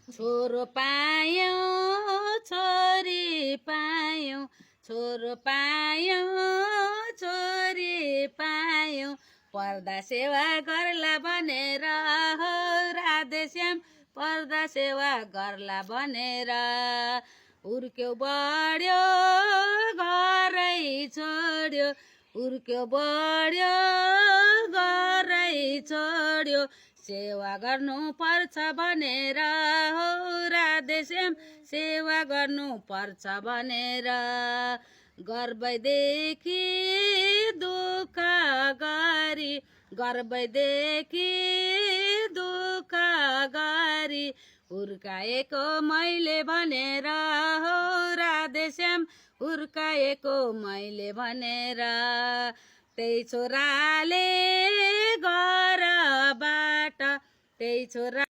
छोरो पायौँ छोरी पायौँ छोरो पायौँ छोरी पायौँ पर्दा सेवा गर्ला भनेर हो राधेश्याम पर्दा सेवा गर्ला भनेर हुर्क्यो बढ्यो घरै छोड्यो हुर्क्यो बढ्यो घरै छोड्यो सेवा गर्नु पर्छ भनेर हो राधेश्याम सेवा गर्नु पर्छ भनेर गर्भैदेखि दुःख गरी गर्भैदेखि दुःख गरी हुर्काएको मैले भनेर हो राधेश्याम हुर्काएको मैले भनेर त्यही छोराले घरबाट त्यही छोरा